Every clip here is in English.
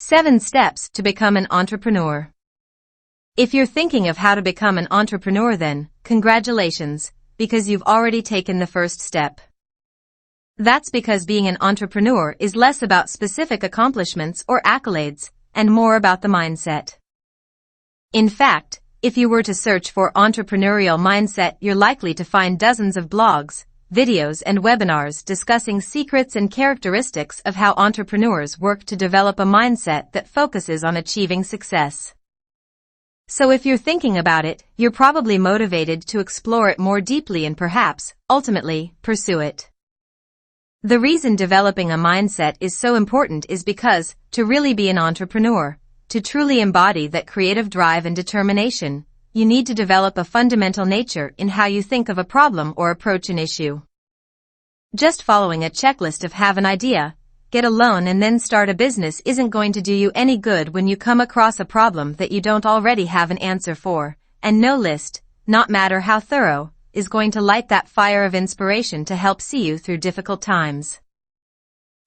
7 Steps to Become an Entrepreneur. If you're thinking of how to become an entrepreneur, then, congratulations, because you've already taken the first step. That's because being an entrepreneur is less about specific accomplishments or accolades, and more about the mindset. In fact, if you were to search for entrepreneurial mindset, you're likely to find dozens of blogs, videos and webinars discussing secrets and characteristics of how entrepreneurs work to develop a mindset that focuses on achieving success. So if you're thinking about it, you're probably motivated to explore it more deeply and perhaps, ultimately, pursue it. The reason developing a mindset is so important is because, to really be an entrepreneur, to truly embody that creative drive and determination, you need to develop a fundamental nature in how you think of a problem or approach an issue. Just following a checklist of have an idea, get a loan and then start a business isn't going to do you any good when you come across a problem that you don't already have an answer for, and no list, not matter how thorough, is going to light that fire of inspiration to help see you through difficult times.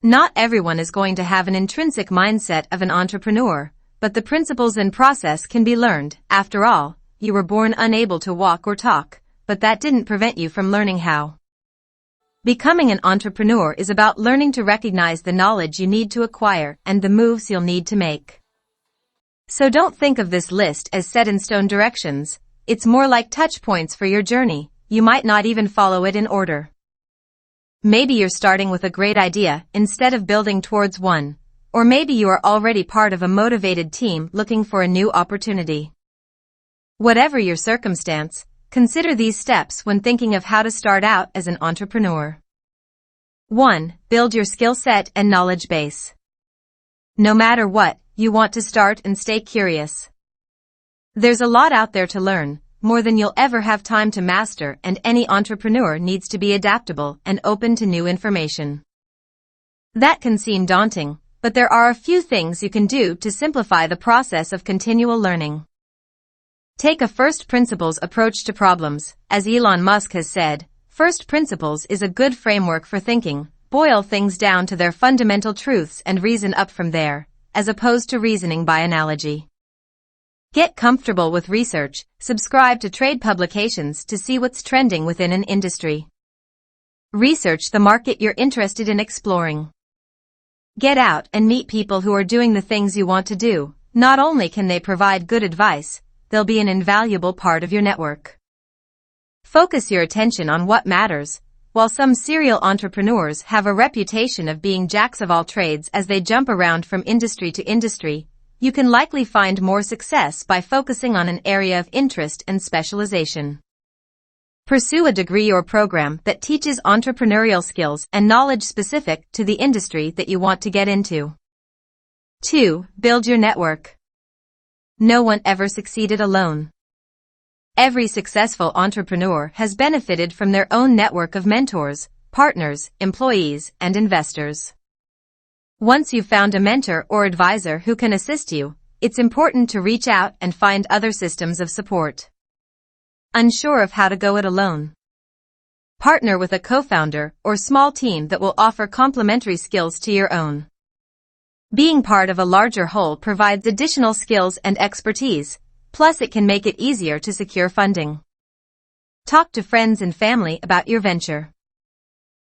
Not everyone is going to have an intrinsic mindset of an entrepreneur, but the principles and process can be learned. After all, you were born unable to walk or talk, but that didn't prevent you from learning how. Becoming an entrepreneur is about learning to recognize the knowledge you need to acquire and the moves you'll need to make. So don't think of this list as set-in-stone directions. It's more like touch points for your journey. You might not even follow it in order. Maybe you're starting with a great idea instead of building towards one, or maybe you are already part of a motivated team looking for a new opportunity. Whatever your circumstance, consider these steps when thinking of how to start out as an entrepreneur. 1. Build your skill set and knowledge base. No matter what, you want to start and stay curious. There's a lot out there to learn, more than you'll ever have time to master, and any entrepreneur needs to be adaptable and open to new information. That can seem daunting, but there are a few things you can do to simplify the process of continual learning. Take a first principles approach to problems. As Elon Musk has said, first principles is a good framework for thinking. Boil things down to their fundamental truths and reason up from there, as opposed to reasoning by analogy. Get comfortable with research. Subscribe to trade publications to see what's trending within an industry. Research the market you're interested in exploring. Get out and meet people who are doing the things you want to do. Not only can they provide good advice, they'll be an invaluable part of your network. Focus your attention on what matters. While some serial entrepreneurs have a reputation of being jacks of all trades as they jump around from industry to industry, you can likely find more success by focusing on an area of interest and specialization. Pursue a degree or program that teaches entrepreneurial skills and knowledge specific to the industry that you want to get into. 2. Build your network. No one ever succeeded alone. Every successful entrepreneur has benefited from their own network of mentors, partners, employees, and investors. Once you've found a mentor or advisor who can assist you, it's important to reach out and find other systems of support. Unsure of how to go it alone? Partner with a co-founder or small team that will offer complementary skills to your own. Being part of a larger whole provides additional skills and expertise, plus it can make it easier to secure funding. Talk to friends and family about your venture.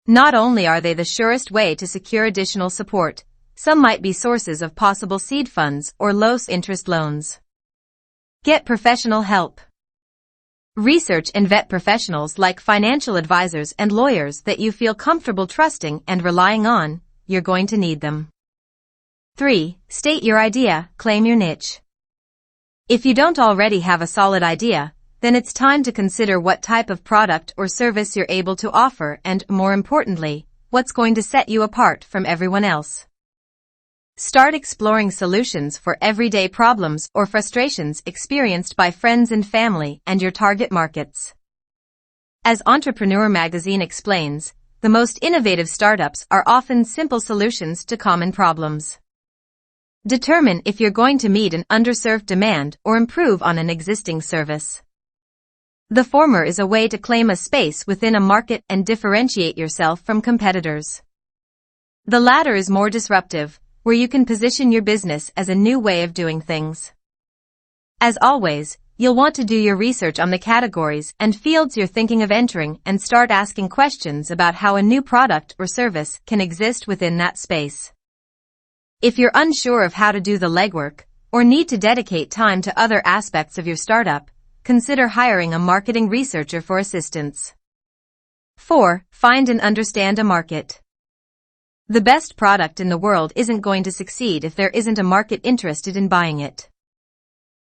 Not only are they the surest way to secure additional support, some might be sources of possible seed funds or low-interest loans. Get professional help. Research and vet professionals like financial advisors and lawyers that you feel comfortable trusting and relying on. You're going to need them. 3. State your idea, claim your niche. If you don't already have a solid idea, then it's time to consider what type of product or service you're able to offer and, more importantly, what's going to set you apart from everyone else. Start exploring solutions for everyday problems or frustrations experienced by friends and family and your target markets. As Entrepreneur magazine explains, the most innovative startups are often simple solutions to common problems. Determine if you're going to meet an underserved demand or improve on an existing service. The former is a way to claim a space within a market and differentiate yourself from competitors. The latter is more disruptive, where you can position your business as a new way of doing things. As always, you'll want to do your research on the categories and fields you're thinking of entering and start asking questions about how a new product or service can exist within that space. If you're unsure of how to do the legwork, or need to dedicate time to other aspects of your startup, consider hiring a marketing researcher for assistance. 4. Find and understand a market. The best product in the world isn't going to succeed if there isn't a market interested in buying it.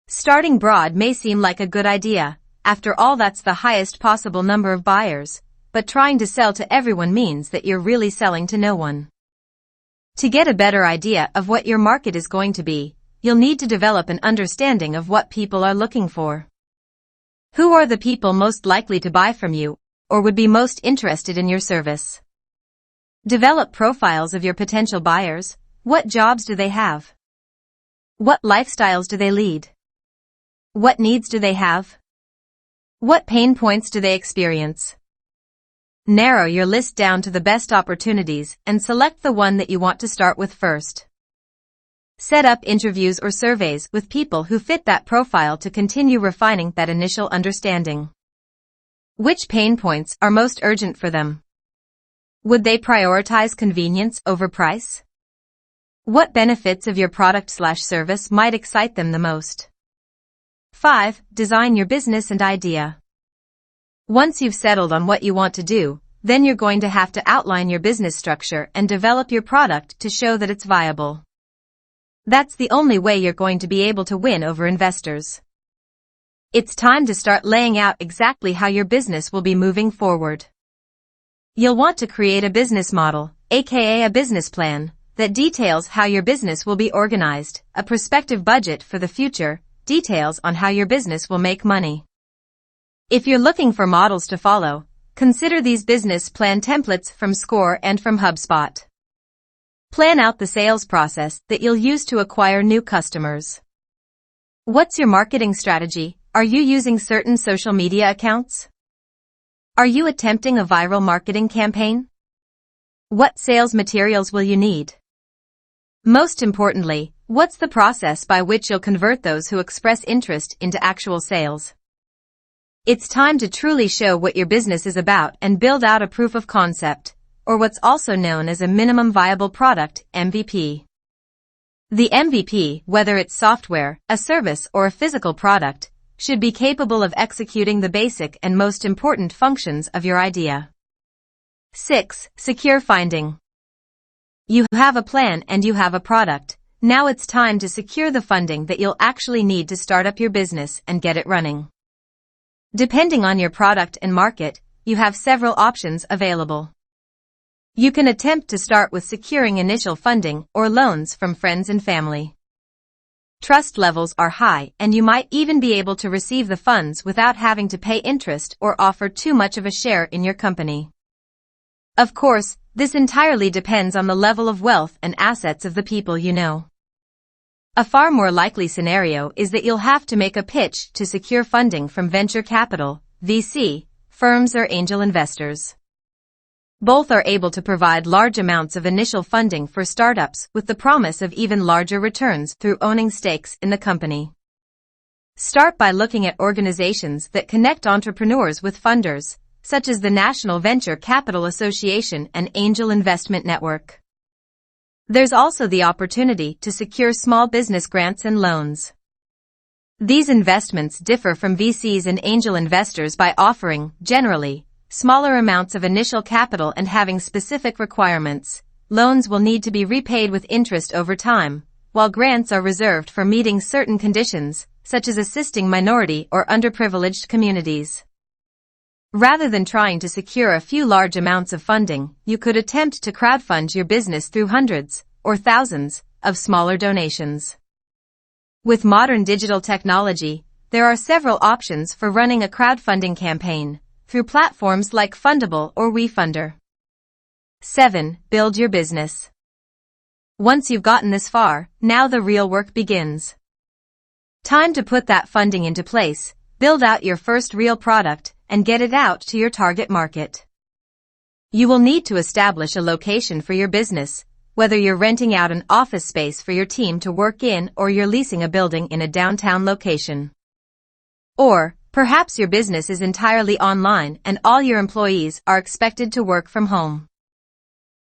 Starting broad may seem like a good idea, after all that's the highest possible number of buyers, but trying to sell to everyone means that you're really selling to no one. To get a better idea of what your market is going to be, you'll need to develop an understanding of what people are looking for. Who are the people most likely to buy from you, or would be most interested in your service? Develop profiles of your potential buyers. What jobs do they have? What lifestyles do they lead? What needs do they have? What pain points do they experience? Narrow your list down to the best opportunities and select the one that you want to start with first. Set up interviews or surveys with people who fit that profile to continue refining that initial understanding. Which pain points are most urgent for them? Would they prioritize convenience over price? What benefits of your product/service might excite them the most? 5. Design your business and idea. Once you've settled on what you want to do, then you're going to have to outline your business structure and develop your product to show that it's viable. That's the only way you're going to be able to win over investors. It's time to start laying out exactly how your business will be moving forward. You'll want to create a business model, aka a business plan, that details how your business will be organized, a prospective budget for the future, details on how your business will make money. If you're looking for models to follow, consider these business plan templates from Score and from HubSpot. Plan out the sales process that you'll use to acquire new customers. What's your marketing strategy? Are you using certain social media accounts? Are you attempting a viral marketing campaign? What sales materials will you need? Most importantly, what's the process by which you'll convert those who express interest into actual sales? It's time to truly show what your business is about and build out a proof of concept, or what's also known as a minimum viable product, MVP. The MVP, whether it's software, a service, or a physical product, should be capable of executing the basic and most important functions of your idea. 6. Secure funding. You have a plan and you have a product. Now it's time to secure the funding that you'll actually need to start up your business and get it running. Depending on your product and market, you have several options available. You can attempt to start with securing initial funding or loans from friends and family. Trust levels are high and you might even be able to receive the funds without having to pay interest or offer too much of a share in your company. Of course, this entirely depends on the level of wealth and assets of the people you know. A far more likely scenario is that you'll have to make a pitch to secure funding from venture capital, VC, firms or angel investors. Both are able to provide large amounts of initial funding for startups with the promise of even larger returns through owning stakes in the company. Start by looking at organizations that connect entrepreneurs with funders, such as the National Venture Capital Association and Angel Investment Network. There's also the opportunity to secure small business grants and loans. These investments differ from VCs and angel investors by offering, generally, smaller amounts of initial capital and having specific requirements. Loans will need to be repaid with interest over time, while grants are reserved for meeting certain conditions, such as assisting minority or underprivileged communities. Rather than trying to secure a few large amounts of funding, you could attempt to crowdfund your business through hundreds, or thousands, of smaller donations. With modern digital technology, there are several options for running a crowdfunding campaign, through platforms like Fundable or WeFunder. 7. Build your business. Once you've gotten this far, now the real work begins. Time to put that funding into place, build out your first real product, and get it out to your target market. You will need to establish a location for your business, whether you're renting out an office space for your team to work in or you're leasing a building in a downtown location. Or, perhaps your business is entirely online and all your employees are expected to work from home.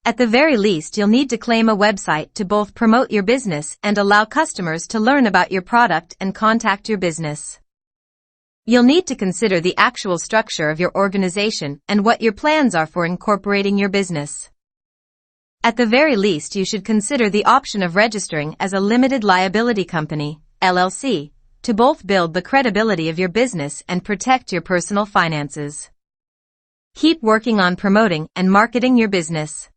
At the very least, you'll need to claim a website to both promote your business and allow customers to learn about your product and contact your business. You'll need to consider the actual structure of your organization and what your plans are for incorporating your business. At the very least, you should consider the option of registering as a limited liability company, LLC, to both build the credibility of your business and protect your personal finances. Keep working on promoting and marketing your business.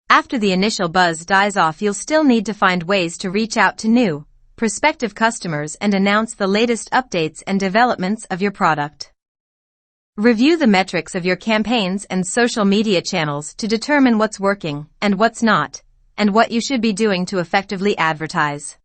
After the initial buzz dies off, you'll still need to find ways to reach out to new, prospective customers and announce the latest updates and developments of your product. Review the metrics of your campaigns and social media channels to determine what's working and what's not, and what you should be doing to effectively advertise.